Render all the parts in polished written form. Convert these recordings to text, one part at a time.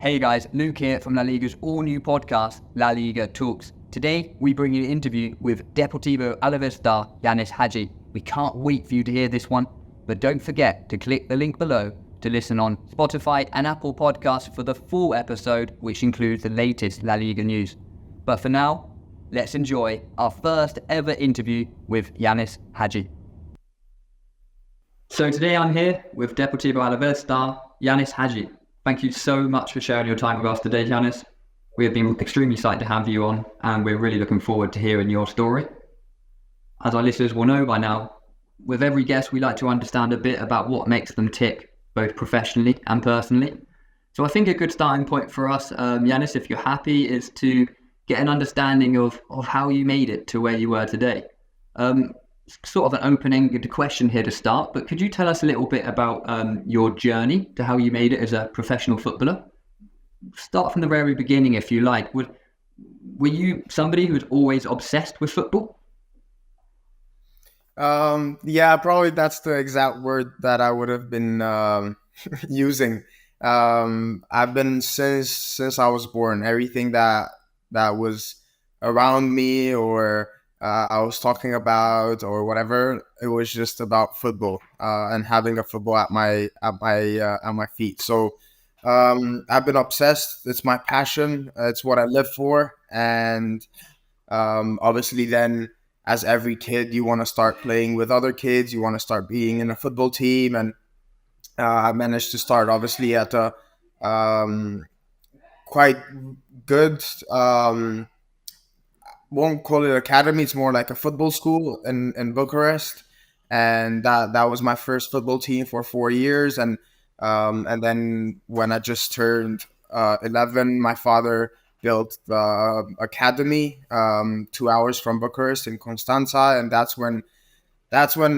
Hey guys, Luke here from La Liga's all-new podcast, La Liga Talks. Today, we bring you an interview with Deportivo Alavés star Ianis Hagi. We can't wait for you to hear this one, but don't forget to click the link below to listen on Spotify and Apple Podcasts for the full episode, which includes the latest La Liga news. But for now, let's enjoy our first ever interview with Ianis Hagi. So today I'm here with Deportivo Alavés star Ianis Hagi. Thank you so much for sharing your time with us today, Ianis. We have been extremely excited to have you on, and we're really looking forward to hearing your story. As our listeners will know by now, with every guest we like to understand a bit about what makes them tick, both professionally and personally. So I think a good starting point for us, Ianis, if you're happy, is to get an understanding of how you made it to where you were today. Sort of an opening question here to start, but could you tell us a little bit about your journey to how you made it as a professional footballer? Start from the very beginning, if you like. Were you somebody who was always obsessed with football? Yeah, probably that's the exact word that I would have been using. I've been since I was born. Everything that was around me or I was talking about or whatever, it was just about football and having a football at my feet. So I've been obsessed. It's my passion. It's what I live for. And obviously then, as every kid, you want to start playing with other kids. You want to start being in a football team. And I managed to start obviously at a quite good won't call it academy, it's more like a football school in Bucharest, and that was my first football team for 4 years. And then when I just turned 11, my father built the academy 2 hours from Bucharest in Constanța, and that's when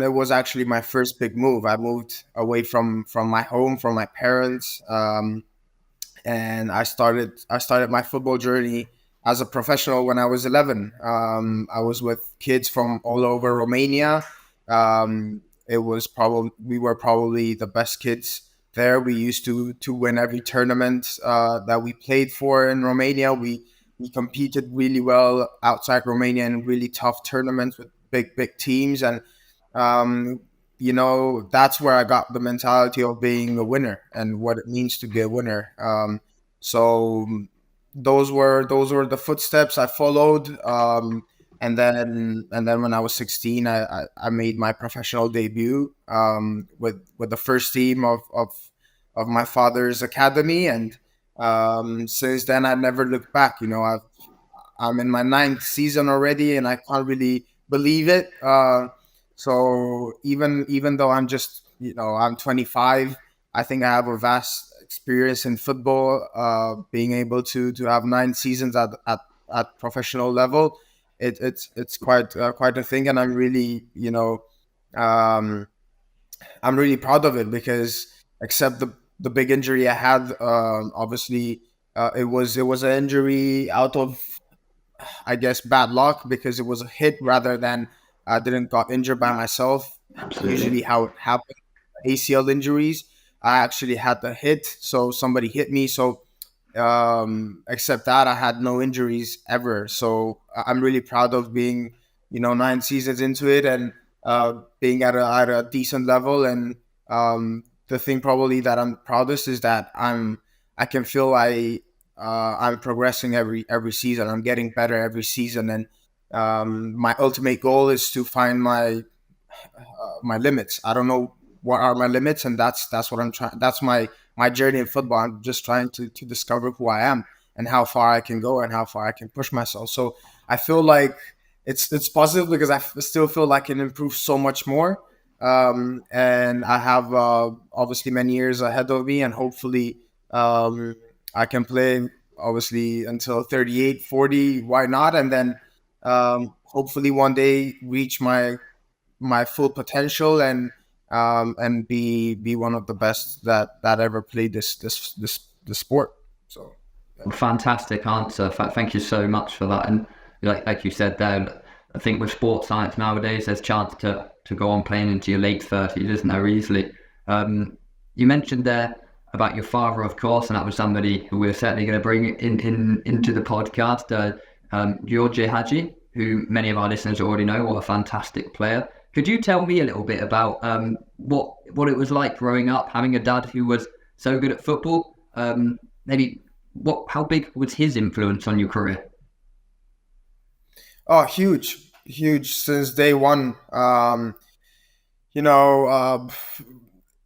it was actually my first big move. I moved away from my home, from my parents, and I started my football journey as a professional when I was 11. I was with kids from all over Romania. We were probably the best kids there. We used to win every tournament that we played for in Romania. We competed really well outside Romania in really tough tournaments with big teams. And, that's where I got the mentality of being a winner and what it means to be a winner. So those were the footsteps I followed, and then when I was 16, I made my professional debut with the first team of my father's academy, and since then I never looked back. I'm in my 9th season already, and I can't really believe it. So even though I'm just I'm 25, I think I have a vast experience in football, being able to have 9 seasons at professional level. It's quite a thing, and I'm really I'm really proud of it, because except the big injury I had, obviously it was an injury out of, I guess, bad luck, because it was a hit rather than I didn't got injured by myself. Absolutely. Usually how it happens, ACL injuries, I actually had the hit, so somebody hit me. So except that, I had no injuries ever. So I'm really proud of being 9 seasons into it, and being at a decent level. And the thing probably that I'm proudest is that I can feel I'm progressing every season. I'm getting better every season, and my ultimate goal is to find my limits. I don't know what are my limits, and that's what I'm trying. That's my journey in football. I'm just trying to discover who I am and how far I can go and how far I can push myself. So I feel like it's positive, because I still feel like I can improve so much more, and I have obviously many years ahead of me, and hopefully I can play obviously until 38, 40, why not, and then hopefully one day reach my full potential, and be one of the best that ever played this sport. So Fantastic answer. Thank you so much for that. And like you said there, I think with sports science nowadays, there's a chance to go on playing into your late 30s, isn't there, easily? You mentioned there about your father, of course, and that was somebody who we're certainly going to bring into the podcast, Ianis Hagi, who many of our listeners already know. What a fantastic player. Could you tell me a little bit about what it was like growing up, having a dad who was so good at football? Maybe how big was his influence on your career? Oh, huge since day one. You know,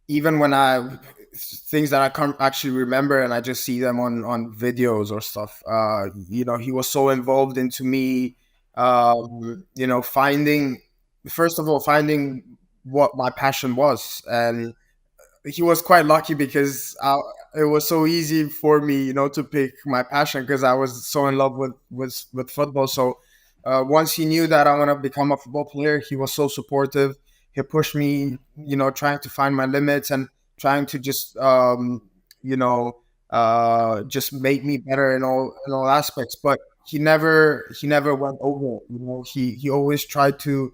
even when things that I can't actually remember and I just see them on videos or stuff. You know, he was so involved into me. You know, first of all finding what my passion was, and he was quite lucky because it was so easy for me, you know, to pick my passion because I was so in love with football. So once he knew that I'm gonna become a football player, he was so supportive. He pushed me, you know, trying to find my limits and trying to just, you know, just make me better in all aspects. But he never went over. You know, he always tried to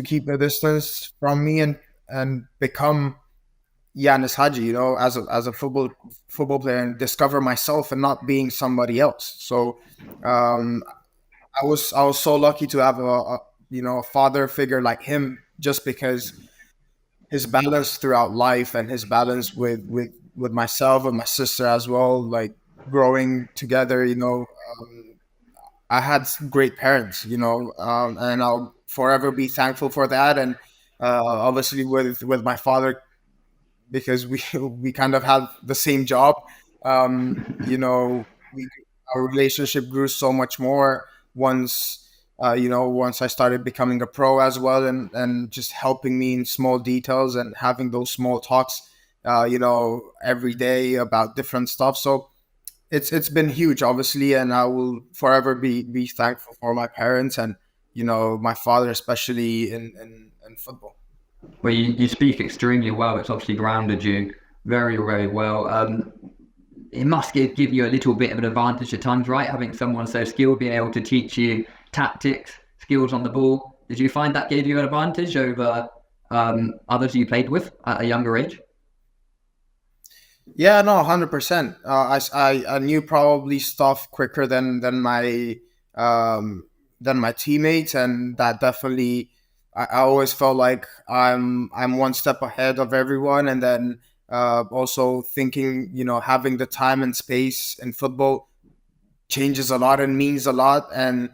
keep a distance from me and become Ianis Hagi, you know, as a football player and discover myself and not being somebody else. So um, I was so lucky to have a you know a father figure like him, just because his balance throughout life and his balance with myself and my sister as well, like growing together. You know, I had great parents, you know, and I'll forever be thankful for that. And obviously with my father, because we kind of had the same job. You know, our relationship grew so much more once you know once I started becoming a pro as well, and just helping me in small details and having those small talks, you know, every day about different stuff. So it's been huge, obviously, and I will forever be thankful for my parents and you know my father, especially in football. Well, you speak extremely well. It's obviously grounded you very, very well. It must give you a little bit of an advantage at times, right? Having someone so skilled, being able to teach you tactics, skills on the ball. Did you find that gave you an advantage over others you played with at a younger age? Yeah, no, 100%. I knew probably stuff quicker um, than my teammates, and that definitely I always felt like I'm one step ahead of everyone, and then also thinking, you know, having the time and space in football changes a lot and means a lot, and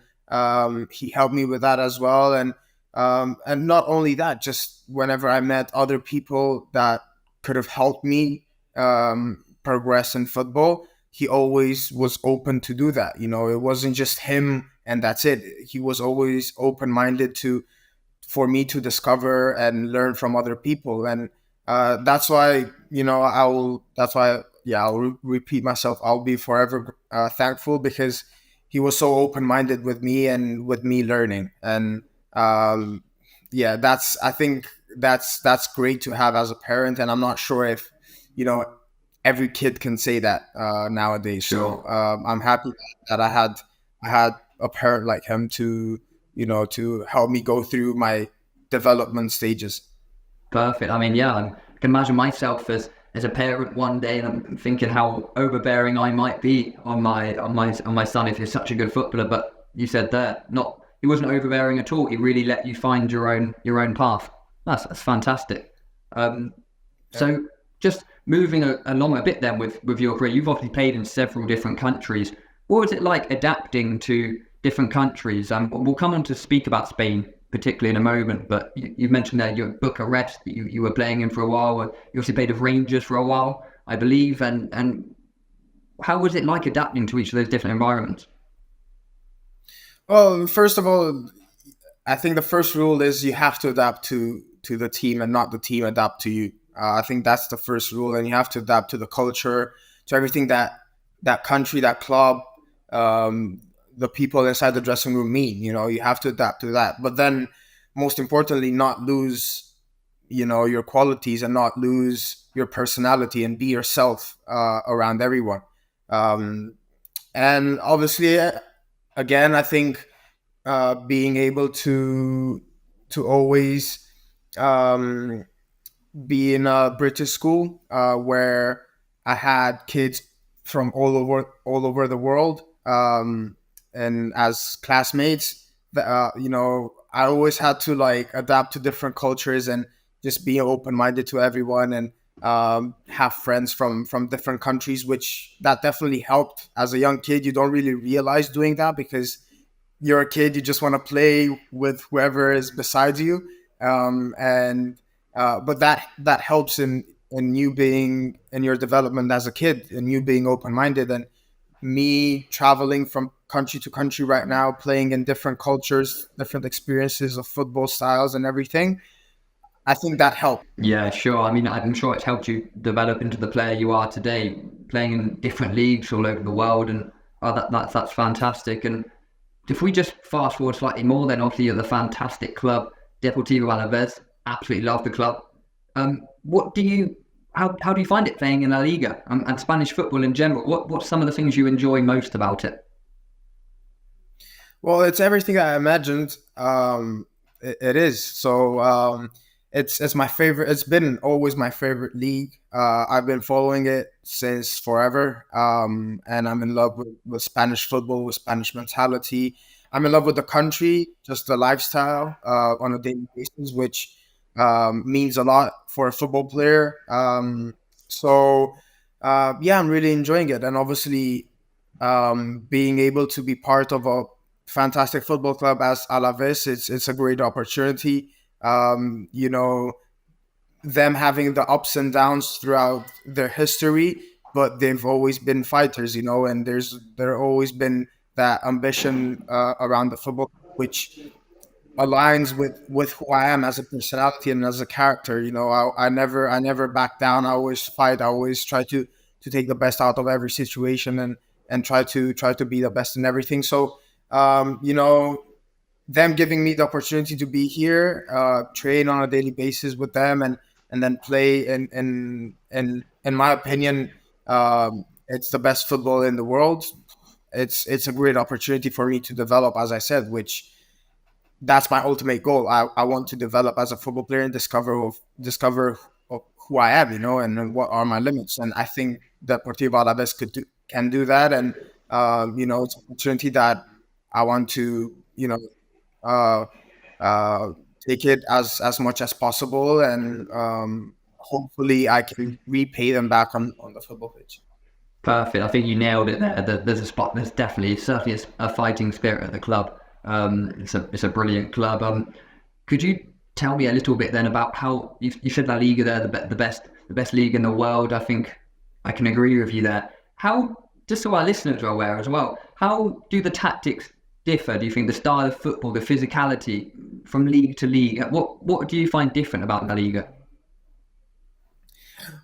he helped me with that as well. And not only that, just whenever I met other people that could have helped me progress in football, he always was open to do that. You know, it wasn't just him and that's it. He was always open minded to for me to discover and learn from other people. And that's why, you know, that's why, yeah, repeat myself. I'll be forever thankful because he was so open minded with me and with me learning. And yeah, I think that's great to have as a parent. And I'm not sure if, you know, every kid can say that nowadays. Sure. So I'm happy that I had a parent like him to you know to help me go through my development stages. Perfect. I mean, yeah, I can imagine myself as a parent one day, and I'm thinking how overbearing I might be on my son if he's such a good footballer. But you said there, not he wasn't overbearing at all. He really let you find your own path. That's fantastic. Um, so just moving along a bit then with your career, you've obviously played in several different countries. What was it like adapting to different countries? We'll come on to speak about Spain particularly in a moment, but you mentioned there you're at Bucharest, you were playing in for a while. You also played with Rangers for a while, I believe. And how was it like adapting to each of those different environments? Well, first of all, I think the first rule is you have to adapt to the team and not the team adapt to you. I think that's the first rule, and you have to adapt to the culture, to everything that country, that club, um, the people inside the dressing room mean. You know, you have to adapt to that. But then, most importantly, not lose, you know, your qualities and not lose your personality and be yourself around everyone. Um, and obviously, again, I think being able to always um, be in a British school where I had kids from all over the world, and as classmates, I always had to like adapt to different cultures and just be open minded to everyone, and have friends from different countries, which that definitely helped. As a young kid, you don't really realize doing that because you're a kid, you just want to play with whoever is beside you, and but that helps in you being in your development as a kid, and you being open minded. And me traveling from country to country right now, playing in different cultures, different experiences of football styles and everything, I think that helped. Yeah, sure. I mean, I'm sure it's helped you develop into the player you are today, playing in different leagues all over the world, and that's fantastic. And if we just fast forward slightly more, then obviously you're the fantastic club, Deportivo Alavés. Absolutely love the club. What do you, how do you find it playing in La Liga and Spanish football in general? What's some of the things you enjoy most about it? Well, it's everything I imagined. It is. So it's my favorite. It's been always my favorite league. I've been following it since forever, and I'm in love with Spanish football, with Spanish mentality. I'm in love with the country, just the lifestyle on a daily basis, which means a lot for a football player. Yeah, I'm really enjoying it, and obviously being able to be part of a fantastic football club as Alaves, it's a great opportunity. You know, them having the ups and downs throughout their history, but they've always been fighters, and there always been that ambition around the football, which aligns with who I am as a personality and as a character. I never back down. I always fight. I always try to take the best out of every situation, and try to be the best in everything. So them giving me the opportunity to be here, train on a daily basis with them, and then play in my opinion, it's the best football in the world. It's a great opportunity for me to develop, as I said, which that's my ultimate goal. I want to develop as a football player and discover of who I am, and what are my limits. And I think that Deportivo Alavés can do that. And it's an opportunity that I want to uh, uh, take it as much as possible, and hopefully I can repay them back on the football pitch. Perfect. I think you nailed it there. There's a spot. There's definitely certainly a fighting spirit at the club. It's a brilliant club. Could you tell me a little bit then about how you said La Liga there, the best league in the world? I think I can agree with you there. How, just so our listeners are aware as well, how do the tactics differ? Do you think the style of football, the physicality from league to league? What do you find different about La Liga?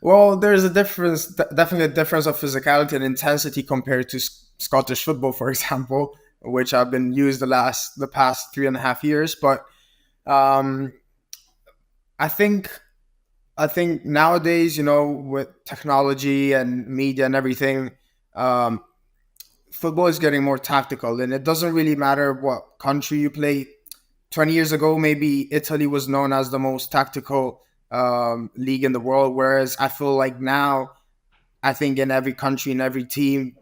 Well, there's a difference, definitely a difference of physicality and intensity compared to Scottish football, for example, which I've been used the past 3.5 years. But um, I think nowadays, with technology and media and everything, um, football is getting more tactical, and it doesn't really matter what country you play. 20 years ago, maybe Italy was known as the most tactical league in the world, whereas I feel like now, I think in every country, in every team,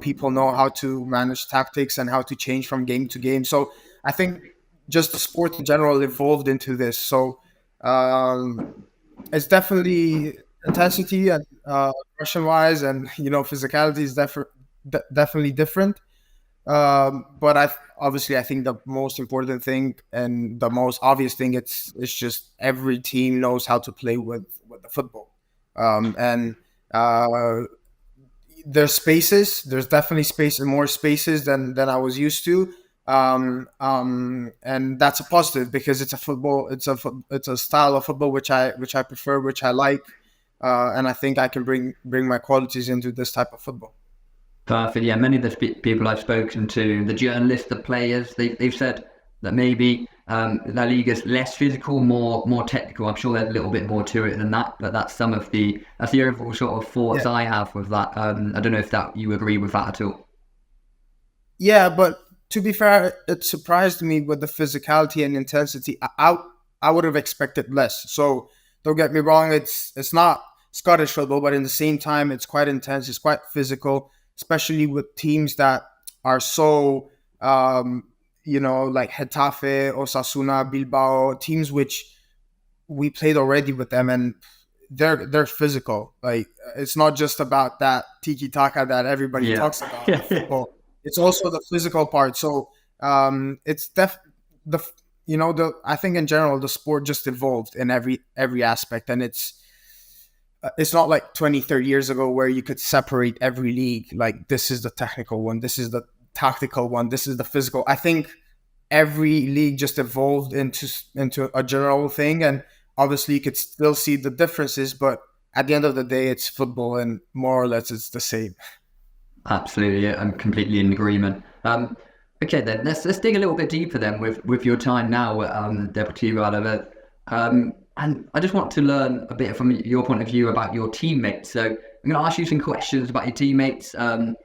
people know how to manage tactics and how to change from game to game. So I think just the sport in general evolved into this. So um, it's definitely intensity and aggression wise, and physicality is definitely different. But I think the most important thing and the most obvious thing, it's just every team knows how to play with the football, and uh, there's spaces. There's definitely space and more spaces than I was used to. And that's a positive because it's a football. It's a style of football which I prefer, which I like, and I think I can bring my qualities into this type of football. Perfect. Yeah, many of the people I've spoken to, the journalists, the players, they've said that maybe La Liga's less physical, more technical. I'm sure there's a little bit more to it than that, but that's the overall sort of thoughts Yeah. I have with that. I don't know if that you agree with that at all. Yeah, but to be fair, it surprised me with the physicality and intensity. I would have expected less. So don't get me wrong. It's not Scottish football, but in the same time, it's quite intense. It's quite physical, especially with teams that are so, like Getafe, Osasuna, Bilbao, teams which we played already with them, and they're physical. Like, it's not just about that tiki taka that everybody talks about in football. It's also the physical part. So it's I think in general the sport just evolved in every aspect, and it's not like 20, 30 years ago where you could separate every league. Like, this is the technical one, this is the tactical one, this is the physical. I think every league just evolved into a general thing, and obviously you could still see the differences, but at the end of the day, it's football, and more or less it's the same. Absolutely, I'm completely in agreement. Okay, then let's dig a little bit deeper then with your time now at Deportivo Alavés. And I just want to learn a bit from your point of view about your teammates. So I'm going to ask you some questions about your teammates,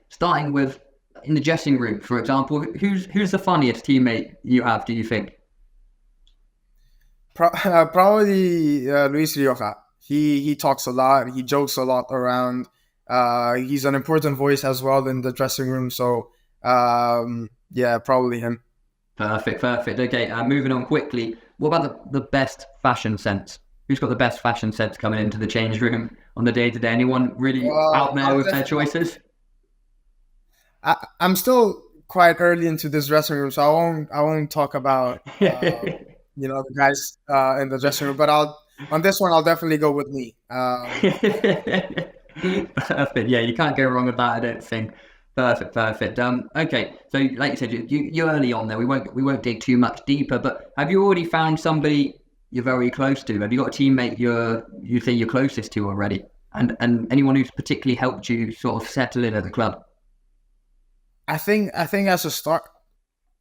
starting with in the dressing room, for example. Who's the funniest teammate you have, do you think? Probably Luis Rioja. He talks a lot. He jokes a lot around. He's an important voice as well in the dressing room. So yeah, probably him. Perfect. Okay, moving on quickly. What about the best fashion sense? Who's got the best fashion sense coming into the change room on the day-to-day? Anyone really out there with their choices? I'm still quite early into this dressing room, so I won't talk about the guys in the dressing room. But on this one, I'll definitely go with me. Perfect. Yeah, you can't go wrong with that, I don't think. Perfect. Okay, so like you said, you're early on there. We won't dig too much deeper. But have you already found somebody you're very close to? Have you got a teammate you think you're closest to already? And anyone who's particularly helped you sort of settle in at the club? I think as a start,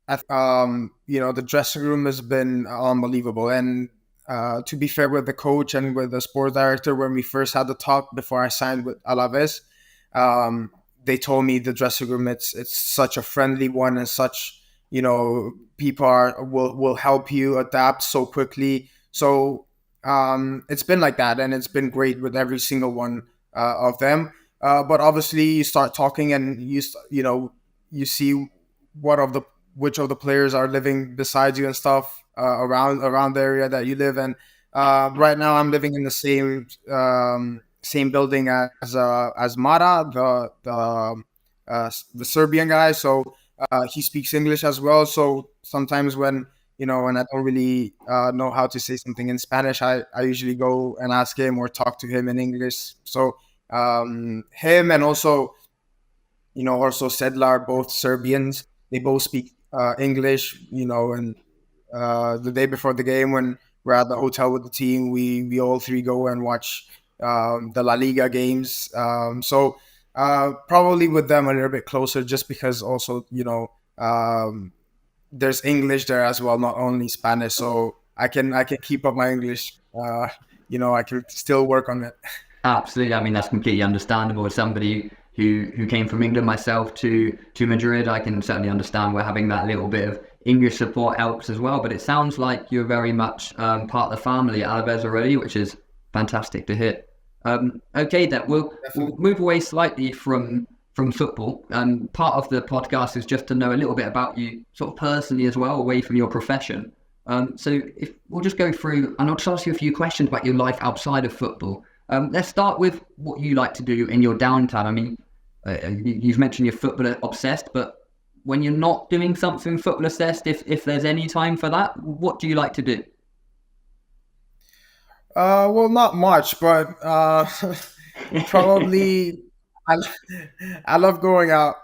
the dressing room has been unbelievable. And to be fair with the coach and with the sports director, when we first had the talk before I signed with Alavés, they told me the dressing room, it's such a friendly one, and such, people will help you adapt so quickly. So it's been like that, and it's been great with every single one of them. But obviously, you start talking, and you see which of the players are living beside you and stuff around the area that you live in. Right now, I'm living in the same building as Mara, the Serbian guy. So he speaks English as well. So sometimes when I don't really know how to say something in Spanish, I usually go and ask him or talk to him in English. So him, and also Sedlar, both Serbians, they both speak English. And the day before the game, when we're at the hotel with the team, we all three go and watch the La Liga games. So probably with them a little bit closer, just because also there's English there as well, not only Spanish. So I can keep up my English. I can still work on it. Absolutely. I mean, that's completely understandable. As somebody who came from England myself to Madrid, I can certainly understand where having that little bit of English support helps as well. But it sounds like you're very much part of the family at Alavés already, which is fantastic to hear. Okay, then we'll move away slightly from football. Part of the podcast is just to know a little bit about you, sort of personally as well, away from your profession. So if we'll just go through, and I'll just ask you a few questions about your life outside of football. Let's start with what you like to do in your downtime. I mean, you've mentioned you're football obsessed, but when you're not doing something football obsessed, if there's any time for that, what do you like to do? Well, not much, but probably I love going out,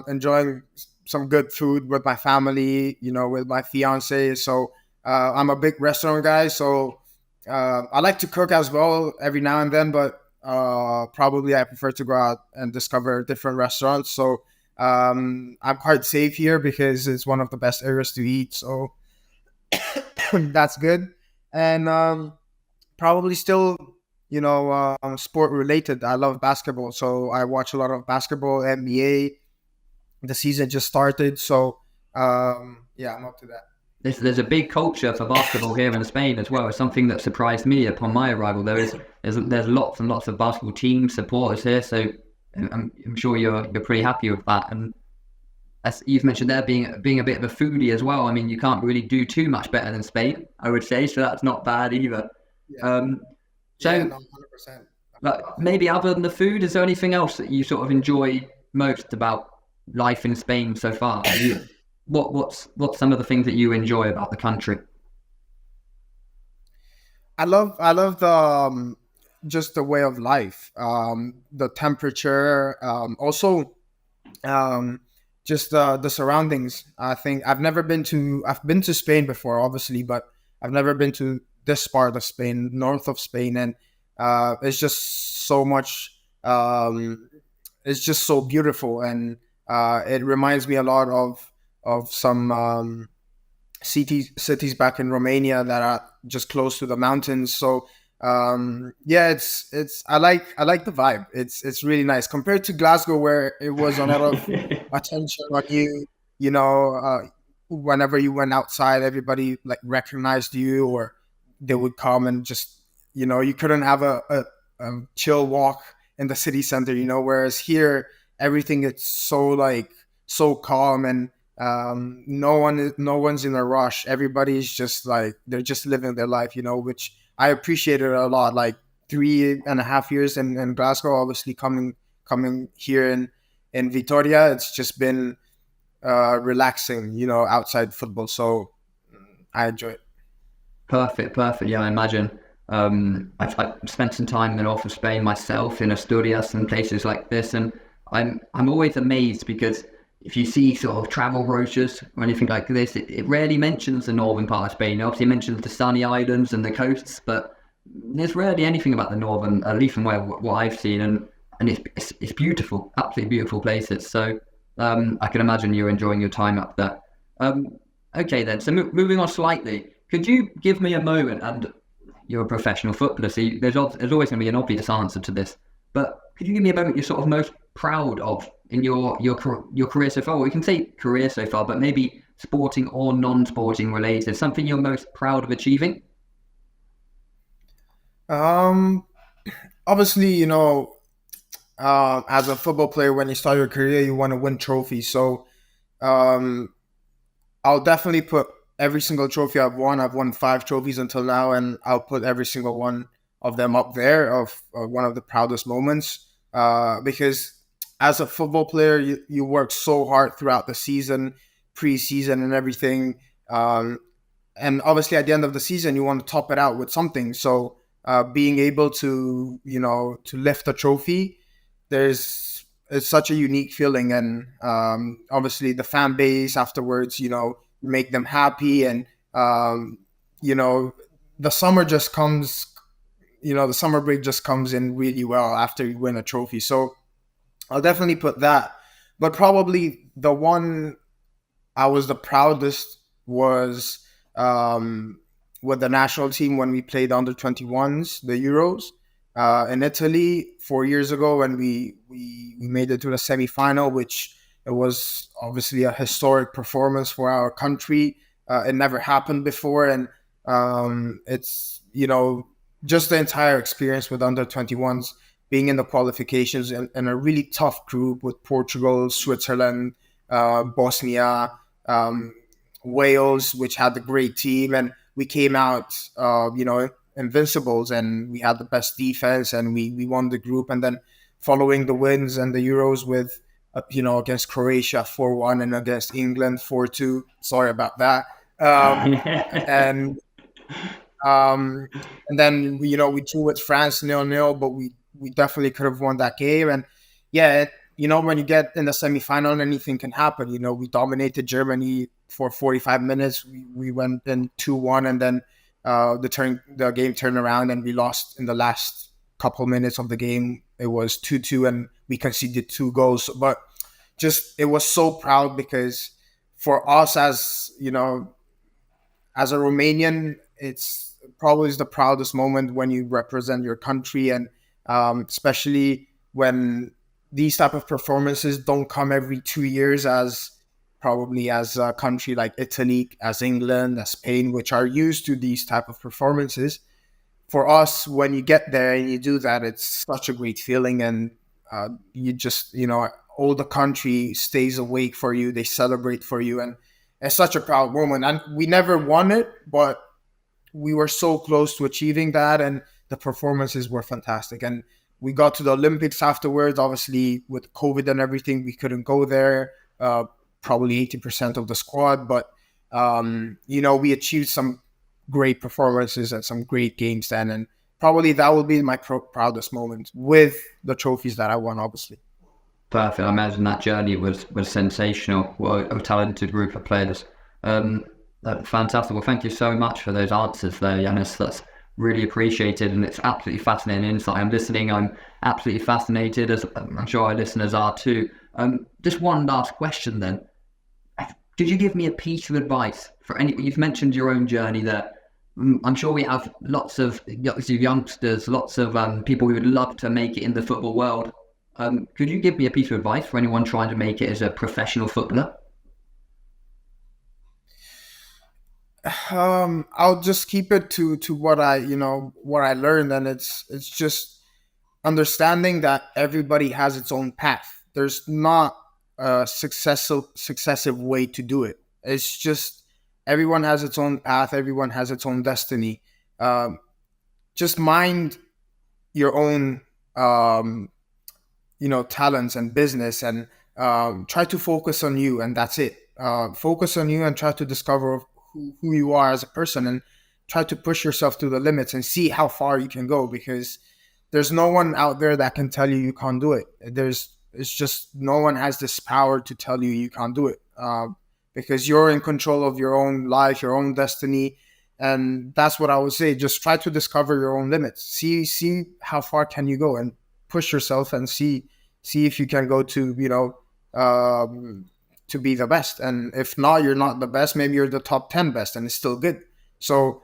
enjoying some good food with my family, with my fiance. So I'm a big restaurant guy, so I like to cook as well every now and then, but probably I prefer to go out and discover different restaurants. So I'm quite safe here because it's one of the best areas to eat. So that's good. And probably still, sport related. I love basketball, so I watch a lot of basketball, NBA. The season just started, so yeah, I'm up to that. there's a big culture for basketball here in Spain as well. It's something that surprised me upon my arrival. There's lots and lots of basketball team supporters here, so I'm sure you're pretty happy with that. And as you've mentioned there, being a bit of a foodie as well. I mean, you can't really do too much better than Spain, I would say. So that's not bad either. Yeah. So, Yeah, no, 100%. but maybe other than the food, is there anything else that you sort of enjoy most about life in Spain so far? What's some of the things that you enjoy about the country? I love the just the way of life, the temperature, also just the surroundings. I think I've been to Spain before, obviously, but I've never been to this part of Spain, north of Spain, and it's just so much. It's just so beautiful, and it reminds me a lot of some cities back in Romania that are just close to the mountains. So yeah, it's I like the vibe. It's really nice compared to Glasgow, where it was a lot of attention on you. You know, whenever you went outside, everybody like recognized you, or they would come and just, you couldn't have a chill walk in the city center. Whereas here, everything is so like so calm, and no one's in a rush. Everybody's just like they're just living their life, which I appreciated a lot. Like 3.5 years in Glasgow, obviously coming here in Vitoria, it's just been relaxing, outside football. So I enjoy it. Perfect. Yeah, I imagine. I've spent some time in the north of Spain myself, in Asturias and places like this, and I'm always amazed because if you see sort of travel brochures or anything like this, it rarely mentions the northern part of Spain. It obviously mentions the sunny islands and the coasts, but there's rarely anything about the northern, at least from what I've seen, and it's beautiful, absolutely beautiful places. So I can imagine you're enjoying your time up there. Okay then, so moving on slightly, could you give me a moment, and you're a professional footballer, so there's always going to be an obvious answer to this, but could you give me a moment you're sort of most proud of in your career so far? Or you can say career so far, but maybe sporting or non-sporting related, something you're most proud of achieving? Obviously, as a football player, when you start your career, you want to win trophies. So um, I'll definitely put every single trophy I've won. I've won 5 trophies until now, and I'll put every single one of them up there of one of the proudest moments. Because as a football player, you work so hard throughout the season, preseason, and everything. And obviously, at the end of the season, you want to top it out with something. So being able to, to lift a trophy, it's such a unique feeling, and obviously the fan base afterwards, make them happy, and you know the summer just comes, the summer break just comes in really well after you win a trophy. So I'll definitely put that. But probably the one I was the proudest was with the national team when we played under 21s, the Euros, in Italy 4 years ago, when we made it to the semi-final, which it was obviously a historic performance for our country. It never happened before, and it's just the entire experience with under 21s, being in the qualifications and a really tough group with Portugal, Switzerland, Bosnia, Wales, which had a great team, and we came out, invincibles, and we had the best defense, and we won the group. And then following the wins and the Euros with, against Croatia 4-1 and against England 4-2. Sorry about that. And then we drew with France 0-0, but we definitely could have won that game. And yeah, when you get in the semifinal, anything can happen. We dominated Germany for 45 minutes. We went in 2-1, and then the game turned around, and we lost in the last couple minutes of the game. It was 2-2, and we conceded 2 goals. But just, it was so proud, because for us, as as a Romanian, it's probably the proudest moment when you represent your country, and especially when these type of performances don't come every 2 years, as probably as a country like Italy, as England, as Spain, which are used to these type of performances. For us, when you get there and you do that, it's such a great feeling, and you just, all the country stays awake for you. They celebrate for you, and it's such a proud moment. And we never won it, but we were so close to achieving that, and the performances were fantastic. And we got to the Olympics afterwards. Obviously, with COVID and everything, we couldn't go there. Probably 80% of the squad, but we achieved some great performances and some great games then, and probably that will be my proudest moment with the trophies that I won, obviously. Perfect. I imagine that journey was sensational. What a talented group of players. Fantastic. Well, thank you so much for those answers there, Ianis. That's really appreciated, and it's absolutely fascinating insight. I'm listening. I'm absolutely fascinated, as I'm sure our listeners are too. Just one last question then. Could you give me a piece of advice for any? You've mentioned your own journey there. I'm sure we have lots of youngsters, lots of people who would love to make it in the football world. Could you give me a piece of advice for anyone trying to make it as a professional footballer? I'll just keep it to what I learned, and it's just understanding that everybody has its own path. There's not a successive way to do it. It's just everyone has its own path. Everyone has its own destiny. Just mind your own, talents and business, and try to focus on you, and that's it. Focus on you and try to discover who you are as a person, and try to push yourself to the limits and see how far you can go, because there's no one out there that can tell you can't do it. It's just no one has this power to tell you can't do it, because you're in control of your own life, your own destiny. And that's what I would say. Just try to discover your own limits. See how far can you go, and push yourself, and see if you can go to, to be the best. And if not, you're not the best. Maybe you're the top 10 best, and it's still good. So,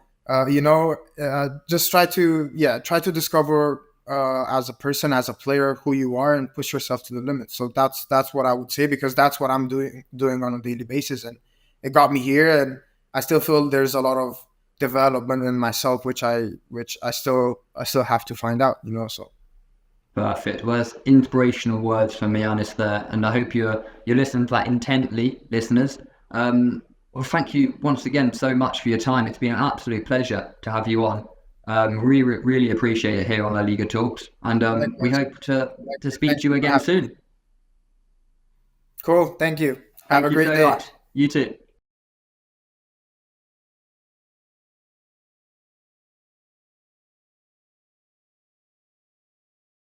just try to discover as a person, as a player, who you are, and push yourself to the limit. So that's what I would say, because that's what I'm doing on a daily basis, and it got me here. And I still feel there's a lot of development in myself, which I still have to find out. So. Perfect. Well, that's inspirational words from Ianis there, and I hope you're listening to that intently, listeners. Well, thank you once again so much for your time. It's been an absolute pleasure to have you on. Really appreciate it here on La Liga Talks, and we hope to speak to you again soon. Cool. Thank you. Have a great day. You too.